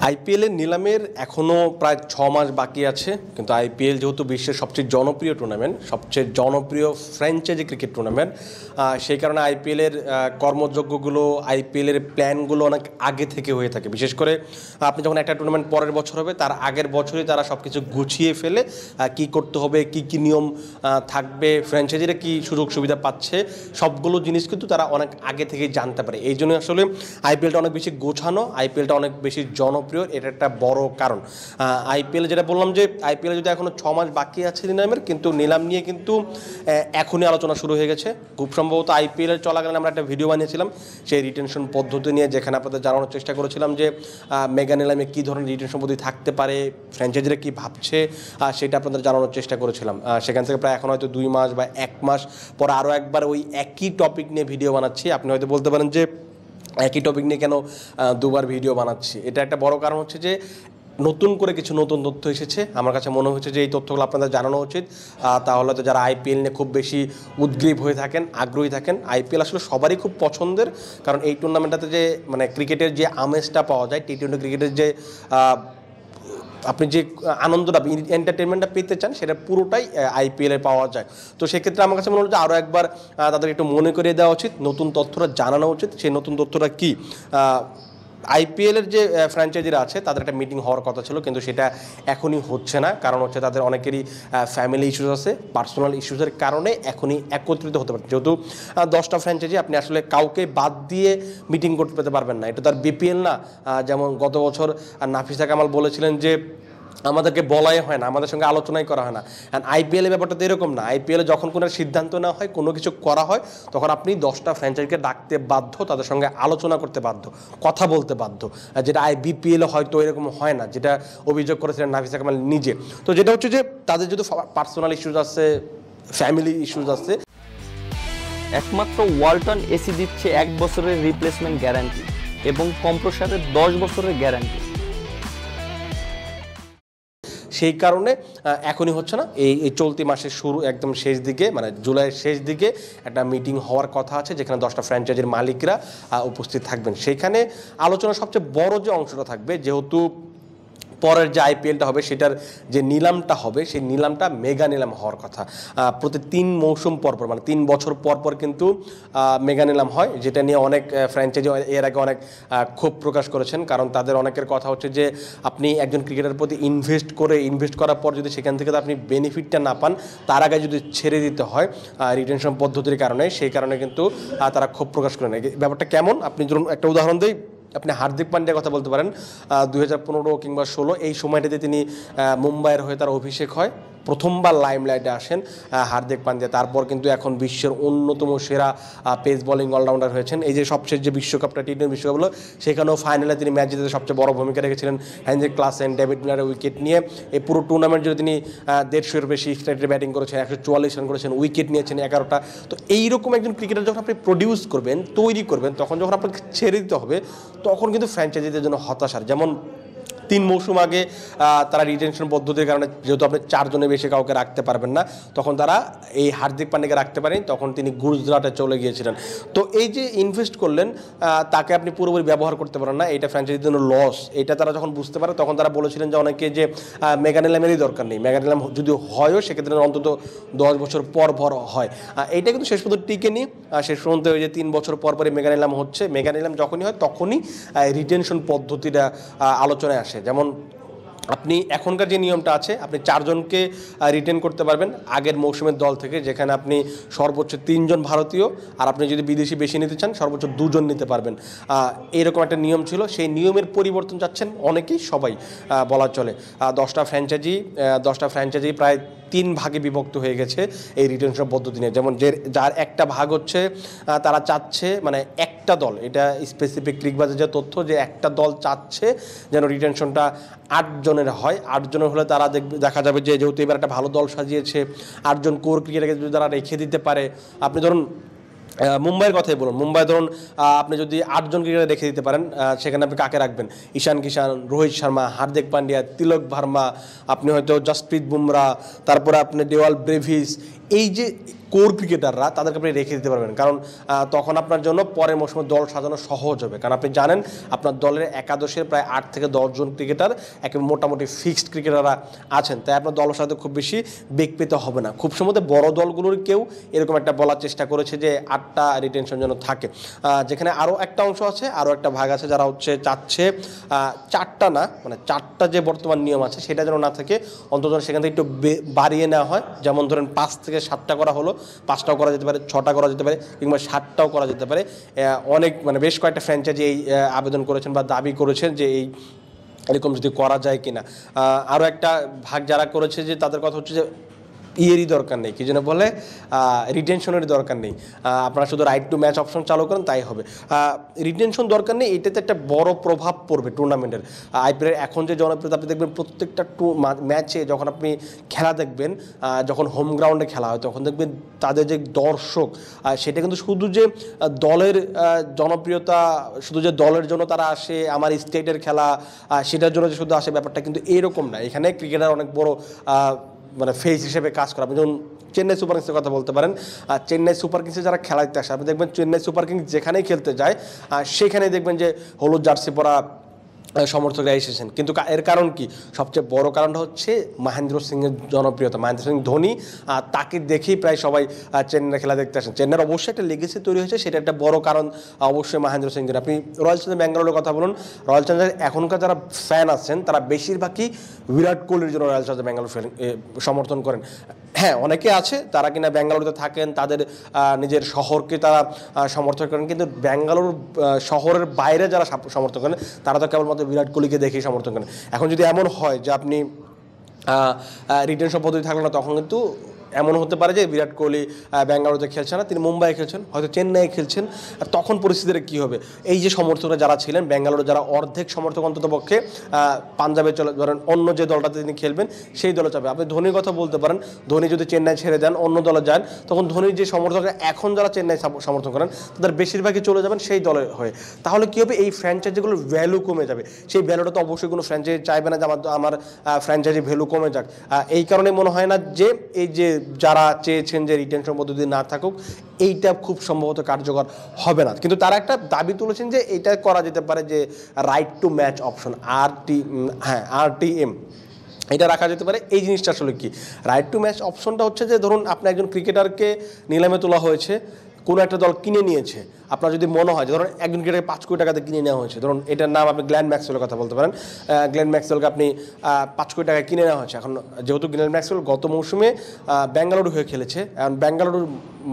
IPL এর নিলামের এখনও প্রায় 6 মাস বাকি আছে, কিন্তু আইপিএল যেহেতু বিশ্বের সবচেয়ে জনপ্রিয় টুর্নামেন্ট, সবচেয়ে জনপ্রিয় ফ্র্যাঞ্চাইজি ক্রিকেট টুর্নামেন্ট, সেই কারণে আইপিএলের কর্মযজ্ঞগুলো, আইপিএলের প্ল্যানগুলো অনেক আগে থেকে হয়ে থাকে। বিশেষ করে আপনি যখন একটা টুর্নামেন্ট পরের বছর হবে, তার আগের বছরই তারা সব কিছু গুছিয়ে ফেলে কি করতে হবে, কি কি নিয়ম থাকবে, ফ্র্যাঞ্চাইজিরা কি সুযোগ সুবিধা পাচ্ছে, সবগুলো জিনিস কিন্তু তারা অনেক আগে থেকেই জানতে পারে। এই জন্য আসলে আইপিএলটা অনেক বেশি গোছানো, আইপিএলটা অনেক বেশি জনপ্রিয়, এটা একটা বড় কারণ। আইপিএল যেটা বললাম যে আইপিএল যদি এখনো 6 মাস বাকি আছে নিলামের, কিন্তু নিলাম নিয়ে কিন্তু এখনই আলোচনা শুরু হয়ে গেছে। খুব সম্ভবত আইপিএল চলাকালীন আমরা একটা ভিডিও বানিয়েছিলাম সেই রিটেনশন পদ্ধতি নিয়ে, যেখানে আপনাদের জানানোর চেষ্টা করেছিলাম যে মেগা নিলামে কী ধরনের রিটেনশন পদ্ধতি থাকতে পারে, ফ্র্যাঞ্চাইজিরা কী ভাবছে, সেটা আপনাদের জানানোর চেষ্টা করেছিলাম। সেখান থেকে প্রায় এখন হয়তো 2 মাস বা 1 মাস পর আরও একবার ওই একই টপিক নিয়ে ভিডিও বানাচ্ছি। আপনি হয়তো বলতে পারেন যে একই টপিক নিয়ে কেন দুবার ভিডিও বানাচ্ছি। এটা একটা বড় কারণ হচ্ছে যে নতুন করে কিছু নতুন তথ্য এসেছে। আমার কাছে মনে হচ্ছে যে এই তথ্যগুলো আপনাদের জানানো উচিত। তাহলে তো যারা আইপিএল নিয়ে খুব বেশি উদ্গ্রীব হয়ে থাকেন, আগ্রহী থাকেন, আইপিএল আসলে সবারই খুব পছন্দের, কারণ এই টুর্নামেন্টটাতে যে মানে ক্রিকেটের যে আমেজটা পাওয়া যায়, টি-20 ক্রিকেটের যে আপনি যে আনন্দটা, এন্টারটেনমেন্টটা পেতে চান, সেটা পুরোটাই আইপিএলে পাওয়া যায়। তো সেক্ষেত্রে আমার কাছে মনে হচ্ছে আরও একবার তাদের একটু মনে করিয়ে দেওয়া উচিত, নতুন তথ্যটা জানানো উচিত। সেই নতুন তথ্যটা কী? আইপিএলের যে ফ্র্যাঞ্চাইজিরা আছে তাদের একটা মিটিং হওয়ার কথা ছিল, কিন্তু সেটা এখনই হচ্ছে না। কারণ হচ্ছে তাদের অনেকেরই ফ্যামিলি ইস্যুস আছে, পার্সোনাল ইস্যুসের কারণে এখনই একত্রিত হতে পারে। যেহেতু 10টা ফ্র্যাঞ্চাইজি, আপনি আসলে কাউকে বাদ দিয়ে মিটিং করতে পেতে পারবেন না। এটা তার বিপিএল না। যেমন গত বছর নাফিসা কামাল বলেছিলেন যে আমাদেরকে বলাই হয় না, আমাদের সঙ্গে আলোচনাই করা হয় না। অ্যান্ড আইপিএলের ব্যাপারটা তো এরকম না। আইপিএলে যখন কোনো সিদ্ধান্ত নেওয়া হয়, কোনো কিছু করা হয়, তখন আপনি 10টা ফ্র্যাঞ্চাইজিকে ডাকতে বাধ্য, তাদের সঙ্গে আলোচনা করতে বাধ্য, কথা বলতে বাধ্য, যেটা বিপিএলে হয়তো এরকম হয় না, যেটা অভিযোগ করেছিলেন নাফিসা কামাল নিজে। তো যেটা হচ্ছে যে তাদের যদি পার্সোনাল ইস্যুস আছে, ফ্যামিলি ইস্যুস আছে। একমাত্র ওয়ালটন এসি দিচ্ছে 1 বছরের রিপ্লেসমেন্ট গ্যারান্টি এবং কম্প্রেসারের 10 বছরের গ্যারান্টি। সেই কারণে এখনই হচ্ছে না। এই চলতি মাসের শুরু একদম শেষ দিকে, মানে জুলাইয়ের শেষ দিকে একটা মিটিং হওয়ার কথা আছে, যেখানে 10টা ফ্র্যাঞ্চাইজির মালিকরা উপস্থিত থাকবেন। সেইখানে আলোচনার সবচেয়ে বড় যে অংশটা থাকবে, যেহেতু পরের যে আইপিএলটা হবে সেটার যে নিলামটা হবে, সেই নিলামটা মেগা নিলাম হওয়ার কথা। প্রতি 3 মৌসুম পরপর, মানে 3 বছর পরপর কিন্তু মেগা নিলাম হয়, যেটা নিয়ে অনেক ফ্র্যাঞ্চাইজি এর আগে অনেক ক্ষোভ প্রকাশ করেছেন। কারণ তাদের অনেকের কথা হচ্ছে যে আপনি একজন ক্রিকেটারের প্রতি ইনভেস্ট করার পর যদি সেখান থেকে আপনি বেনিফিটটা না পান, তার আগে যদি ছেড়ে দিতে হয় রিটেনশন পদ্ধতির কারণে, সেই কারণে কিন্তু তারা ক্ষোভ প্রকাশ করেন। ব্যাপারটা কেমন, আপনি ধরুন একটা উদাহরণ দিই, আপনি হার্দিক পান্ডিয়ার কথা বলতে পারেন। 2015 কিংবা 16 এই সময়টাতে তিনি মুম্বাইয়ের হয়ে তার অভিষেক হয়, প্রথমবার লাইমলাইটে আসেন হার্দিক পান্ডিয়া। তারপর কিন্তু এখন বিশ্বের অন্যতম সেরা পেস বোলিং অলরাউন্ডার হয়েছেন। এই যে সবশেষ যে বিশ্বকাপটা, টি-20 বিশ্বকাপ হলো, সেখানেও ফাইনালে তিনি ম্যাচ জিতে সবচেয়ে বড় ভূমিকা রেখেছিলেন হেনরিক ক্লাসেন, ডেভিড মিলারের উইকেট নিয়ে। এই পুরো টুর্নামেন্ট জুড়ে তিনি 150-এর বেশি স্ট্রাইকে ব্যাটিং করেছেন, 144 রান করেছেন, উইকেট নিয়েছেন 11টা। তো এইরকম একজন ক্রিকেটার যখন আপনি প্রডিউস করবেন, তৈরি করবেন, তখন যখন আপনাকে ছেড়ে দিতে হবে, তখন কিন্তু ফ্র্যাঞ্চাইজিদের জন্য হতাশার। যেমন 3 মৌসুম আগে তারা রিটেনশন পদ্ধতির কারণে, যেহেতু আপনি 4 জনের বেশি কাউকে রাখতে পারবেন না, তখন তারা এই হার্দিক পান্ডিয়াকে রাখতে পারেন, তখন তিনি গুজরাটে চলে গিয়েছিলেন। তো এই যে ইনভেস্ট করলেন, তাকে আপনি পুরোপুরি ব্যবহার করতে পারেন না, এটা ফ্র্যাঞ্চাইজির জন্য লস। এটা তারা যখন বুঝতে পারে, তখন তারা বলেছিলেন যে অনেকে যে মেগা নিলামেরই দরকার নেই, মেগা নিলাম যদি হয়ও সেক্ষেত্রে অন্তত 10 বছর পর হয়। এইটা কিন্তু শেষ পর্যন্ত টিকেনি। শেষ পর্যন্ত ওই যে 3 বছর পর পরই মেগা নিলাম হচ্ছে। মেগা নিলাম যখনই হয়, তখনই রিটেনশন পদ্ধতিটা আলোচনায় আসে। যেমন আপনি এখনকার যে নিয়মটা আছে, আপনি 4 জনকে রিটেন করতে পারবেন আগের মৌসুমের দল থেকে, যেখানে আপনি সর্বোচ্চ 3 জন ভারতীয়, আর আপনি যদি বিদেশি বেশি নিতে চান সর্বোচ্চ 2 জন নিতে পারবেন। এরকম একটা নিয়ম ছিল। সেই নিয়মের পরিবর্তন চাচ্ছেন অনেকেই, সবাই বলা চলে। 10টা ফ্র্যাঞ্চাইজি প্রায় 3 ভাগে বিভক্ত হয়ে গেছে এই রিটেনশন পদ্ধতি নিয়ে। যেমন যার একটা ভাগ হচ্ছে তারা চাচ্ছে, মানে একটা দল, এটা স্পেসিফিক ক্রিকবাজের যে তথ্য, যে একটা দল চাচ্ছে যেন রিটেনশনটা 8 জনের হয়। 8 জনের হলে তারা দেখা যাবে যে যেহেতু এবার একটা ভালো দল সাজিয়েছে, 8 জন কোর ক্রিকেটারকে যদি তারা রেখে দিতে পারে, আপনি ধরুন মুম্বাইয়ের কথাই বলুন, মুম্বাই ধরুন আপনি যদি 8 জন ক্রিকেটার রেখে দিতে পারেন, সেখানে আপনি কাকে রাখবেন? ঈশান কিষান, রোহিত শর্মা, হার্দিক পান্ডিয়া, তিলক ভার্মা, আপনি হয়তো জসপ্রীত বুমরা, তারপরে আপনি ডেওয়াল ব্রেভিস, এই যে কোর ক্রিকেটাররা তাদেরকে আপনি রেখে দিতে পারবেন, কারণ তখন আপনার জন্য পরের মৌসুমে দল সাজানো সহজ হবে। কারণ আপনি জানেন আপনার দলের একাদশের প্রায় 8 থেকে 10 জন ক্রিকেটার একেবারে মোটামুটি ফিক্সড ক্রিকেটাররা আছেন, তাই আপনার দলের সাথে খুব বেশি বেগ পেতে হবে না। খুব সম্ভবত বড় দলগুলোর কেউ এরকম একটা বলার চেষ্টা করেছে যে 8টা রিটেনশন যেন থাকে, যেখানে আরও একটা অংশ আছে, আরও একটা ভাগ আছে যারা হচ্ছে চাচ্ছে 4টা না, মানে 4টা যে বর্তমান নিয়ম আছে সেটা যেন না থাকে, অন্তত সেখান থেকে একটু বাড়িয়ে নেওয়া হয়। যেমন ধরেন 5 থেকে 7টা করা হলো, 5টাও করা যেতে পারে, 6টা করা যেতে পারে, কিংবা 7টাও করা যেতে পারে। অনেক মানে বেশ কয়েকটা ফ্র্যাঞ্চাইজি এই আবেদন করেছেন বা দাবি করেছেন যে এই এরকম যদি করা যায় কিনা। আরও একটা ভাগ যারা করেছে যে তাদের কথা হচ্ছে যে ইয়েরই দরকার নেই, কি যেন বলে রিটেনশনেরই দরকার নেই, আপনারা শুধু রাইট টু ম্যাচ অপশন চালু করেন তাই হবে। রিটেনশন দরকার নেই, এটাতে একটা বড় প্রভাব পড়বে টুর্নামেন্টের। আইপিএলের এখন যে জনপ্রিয়তা আপনি দেখবেন প্রত্যেকটা ম্যাচে যখন আপনি খেলা দেখবেন, যখন হোম গ্রাউন্ডে খেলা হয় তখন দেখবেন তাদের যে দর্শক, সেটা কিন্তু শুধু যে দলের জনপ্রিয়তা, শুধু যে দলের জন্য তারা আসে, আমার স্টেটের খেলা সেটার জন্য যে শুধু আসে, ব্যাপারটা কিন্তু এরকম না। এখানে ক্রিকেটার অনেক বড় মানে ফেস হিসেবে কাজ করা। আপনি যেমন চেন্নাই সুপার কিংসের কথা বলতে পারেন, চেন্নাই সুপার কিংসে যারা খেলা দিতে আসে, আপনি দেখবেন চেন্নাই সুপার কিংস যেখানেই খেলতে যায় সেখানেই দেখবেন যে হলুদ জার্সি পরা সমর্থকরা এসেছেন। কিন্তু এর কারণ কি? সবচেয়ে বড় কারণটা হচ্ছে মহেন্দ্র সিংয়ের জনপ্রিয়তা। মহেন্দ্র সিং ধোনি, তাকে দেখেই প্রায় সবাই চেন্নাই খেলা দেখতে আসেন। চেন্নাইয়ের অবশ্যই একটা লেগেসি তৈরি হয়েছে, সেটা একটা বড় কারণ অবশ্যই মহেন্দ্র সিংয়ের। আপনি রয়্যাল চ্যালেঞ্জার্স ব্যাঙ্গালোরের কথা বলুন, রয়্যাল চ্যালেঞ্জার্স এখনকার যারা ফ্যান আছেন তারা বেশিরভাগই বিরাট কোহলির জন্য রয়্যাল চ্যালেঞ্জার্স ব্যাঙ্গালোর সমর্থন করেন। হ্যাঁ, অনেকে আছে তারা কিনা ব্যাঙ্গালোরে থাকেন, তাদের নিজের শহরকে তারা সমর্থন করেন, কিন্তু ব্যাঙ্গালোর শহরের বাইরে যারা সমর্থন করেন তারা তো কেবলমাত্র বিরাট কোহলিকে দেখেই সমর্থন করেন। এখন যদি এমন হয় যে আপনি রিটেনশন পদ্ধতি থাকলো না, তখন কিন্তু এমন হতে পারে যে বিরাট কোহলি ব্যাঙ্গালোরে খেলছেন না, তিনি মুম্বাইয়ে খেলছেন, হয়তো চেন্নাইয়ে খেলছেন। আর তখন পরিস্থিতিটা কী হবে? এই যে সমর্থকরা যারা ছিলেন ব্যাঙ্গালোরে, যারা অর্ধেক সমর্থক অন্তত পক্ষে পাঞ্জাবে চলে, ধরেন অন্য যে দলটাতে তিনি খেলবেন সেই দলে যাবে। আপনি ধোনির কথা বলতে পারেন, ধোনি যদি চেন্নাই ছেড়ে দেন অন্য দলে যান, তখন ধোনির যে সমর্থকরা এখন যারা চেন্নাই সমর্থন করেন তাদের বেশিরভাগই চলে যাবেন সেই দলে হয়ে। তাহলে কী হবে? এই ফ্র্যাঞ্চাইজিগুলোর ভ্যালু কমে যাবে। সেই ভ্যালুটা তো অবশ্যই কোনো ফ্র্যাঞ্চাইজি চাইবে না যে আমার ফ্র্যাঞ্চাইজি ভ্যালু কমে যাক। এই কারণে মনে হয় না যে এই যে যারা চেয়েছেন যে রিটেনশন পদ্ধতি না থাকুক, এইটা খুব সম্ভবত কার্যকর হবে না। কিন্তু তারা একটা দাবি তুলেছেন যে এটা করা যেতে পারে যে right two match option, RTM, এটা রাখা যেতে পারে। এই জিনিসটা আসলে কি? রাইট টু ম্যাচ অপশনটা হচ্ছে যে ধরুন আপনি একজন ক্রিকেটারকে নিলামে তোলা হয়েছে, কোনো একটা দল কিনে নিয়েছে, আপনার যদি মনে হয় যে ধরুন একজন ক্রিকেটারকে 5 কোটি টাকাতে কিনে নেওয়া হয়েছে, ধরুন এটার নাম আপনি গ্ল্যান ম্যাক্সওয়েলের কথা বলতে পারেন, গ্ল্যান ম্যাক্সওয়েলকে আপনি 5 কোটি টাকায় কিনে নেওয়া হয়েছে। এখন যেহেতু গ্ল্যান ম্যাক্সওয়েল গত মৌসুমে ব্যাঙ্গালুরু হয়ে খেলেছে, এখন ব্যাঙ্গালুরুর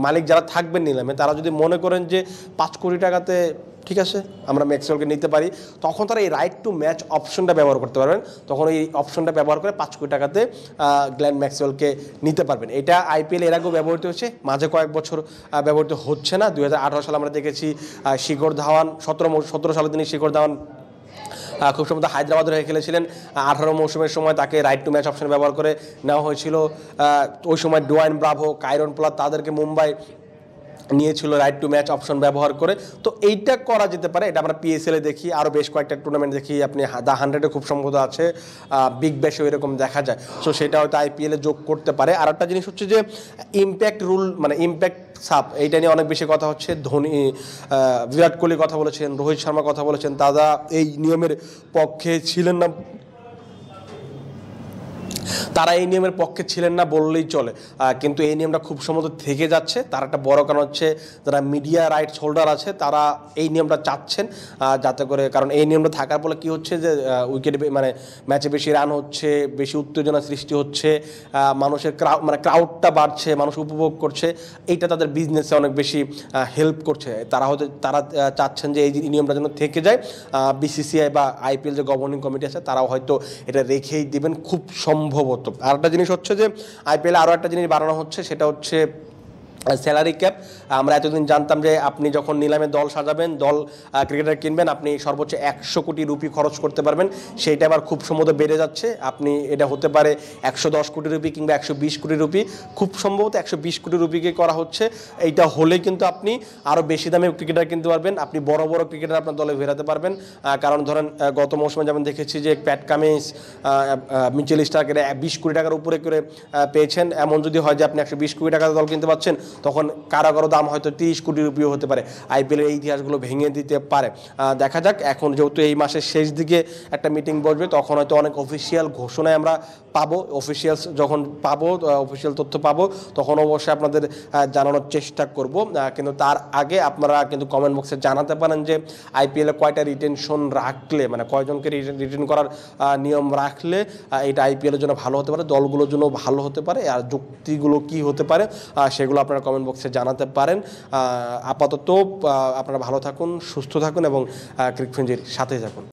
মালিক যারা থাকবেন নিলামে তারা যদি মনে করেন যে 5 কোটি টাকাতে ঠিক আছে আমরা ম্যাক্সওয়েলকে নিতে পারি, তখন তারা এই রাইট টু ম্যাচ অপশনটা ব্যবহার করতে পারবেন। তখন এই অপশনটা ব্যবহার করে 5 কোটি টাকাতে গ্ল্যান ম্যাক্সওয়েলকে নিতে পারবেন। এটা আইপিএল এর আগেও ব্যবহৃত হচ্ছে, মাঝে কয়েক বছর ব্যবহৃত হচ্ছে না। 2018 সালে আমরা দেখেছি শিখর ধাওয়ান, 17 সালে তিনি শিখর ধাওয়ান খুব সম্ভবত হায়দ্রাবাদের হয়ে খেলেছিলেন। 18 মৌসুমের সময় তাকে রাইট টু ম্যাচ অপশন ব্যবহার করে নেওয়া হয়েছিল। ওই সময় ডোয়াইন ব্রাভো, কাইরন পোলার্ড তাদেরকে মুম্বাই নিয়েছিল রাইট টু ম্যাচ অপশন ব্যবহার করে। তো এইটা করা যেতে পারে, এটা আমরা পিএসএলে দেখি, আরও বেশ কয়েকটা টুর্নামেন্ট দেখি, আপনি দ্য 100-এ খুব সম্ভবত আছে, বিগ ব্যাশেও এরকম দেখা যায়। সো সেটা হয়তো আইপিএলে যোগ করতে পারে। আর একটা জিনিস হচ্ছে যে ইম্প্যাক্ট রুল, মানে ইম্প্যাক্ট সাপ, এইটা নিয়ে অনেক বেশি কথা হচ্ছে। ধোনি, বিরাট কোহলি কথা বলেছেন, রোহিত শর্মা কথা বলেছেন, তারা এই নিয়মের পক্ষে ছিলেন না, তারা এই নিয়মের পক্ষে ছিলেন না বললেই চলে। কিন্তু এই নিয়মটা খুব সম্ভবত থেকে যাচ্ছে। তার একটা বড় কারণ হচ্ছে যারা মিডিয়া রাইটস হোল্ডার আছে তারা এই নিয়মটা চাচ্ছেন, যাতে করে, কারণ এই নিয়মটা থাকার ফলে কী হচ্ছে যে উইকেটে মানে ম্যাচে বেশি রান হচ্ছে, বেশি উত্তেজনা সৃষ্টি হচ্ছে, মানুষের ক্রাউডটা বাড়ছে, মানুষ উপভোগ করছে, এইটা তাদের বিজনেসে অনেক বেশি হেল্প করছে। তারা চাচ্ছেন যে এই নিয়মটা যেন থেকে যায়। বিসিসিআই বা আইপিএল যে গভর্নিং কমিটি আছে তারাও হয়তো এটা রেখেই দিবেন খুব সম্ভবত। আর একটা জিনিস হচ্ছে যে আইপিএলে আরও একটা জিনিস বাড়ানো হচ্ছে, সেটা হচ্ছে স্যালারি ক্যাপ। আমরা এতদিন জানতাম যে আপনি যখন নিলামে দল সাজাবেন, দল ক্রিকেটার কিনবেন, আপনি সর্বোচ্চ 100 কোটি রুপি খরচ করতে পারবেন। সেইটা আবার খুব সম্ভবত বেড়ে যাচ্ছে, আপনি এটা হতে পারে 110 কোটি রুপি কিংবা 120 কোটি রুপি, খুব সম্ভবত 120 কোটি রুপিকে করা হচ্ছে। এইটা হলে কিন্তু আপনি আরও বেশি দামে ক্রিকেটার কিনতে পারবেন, আপনি বড় বড় ক্রিকেটার আপনার দলে ফেরাতে পারবেন। কারণ ধরেন গত মৌসুমে যেমন দেখেছি যে প্যাট কামিন্স, মিচেল স্টার্কের 20 কোটি টাকার উপরে করে পেয়েছেন। এমন যদি হয় যে আপনি 120 কোটি টাকার দল কিনতে পারছেন, তখন কারো কারো দাম হয়তো 30 কোটি রুপিও হতে পারে। আইপিএলের এই ইতিহাসগুলো ভেঙে দিতে পারে। দেখা যাক, এখন যেহেতু এই মাসের শেষ দিকে একটা মিটিং বসবে, তখন হয়তো অনেক অফিসিয়াল ঘোষণায় আমরা পাবো। অফিসিয়ালস যখন পাবো, অফিসিয়াল তথ্য পাবো, তখন অবশ্যই আপনাদের জানানোর চেষ্টা করব। কিন্তু তার আগে আপনারা কিন্তু কমেন্ট বক্সে জানাতে পারেন যে আইপিএলে কয়টা রিটেনশন রাখলে, মানে কয়জনকে রিটেন করার নিয়ম রাখলে এটা আইপিএলের জন্য ভালো হতে পারে, দলগুলোর জন্য ভালো হতে পারে, আর যুক্তিগুলো কি হতে পারে সেগুলো আপনারা কমেন্ট বক্সে জানাতে পারেন। আপাতত আপনারা ভালো থাকুন, সুস্থ থাকুন এবং ক্রিক ফ্রেঞ্জির সাথে থাকুন।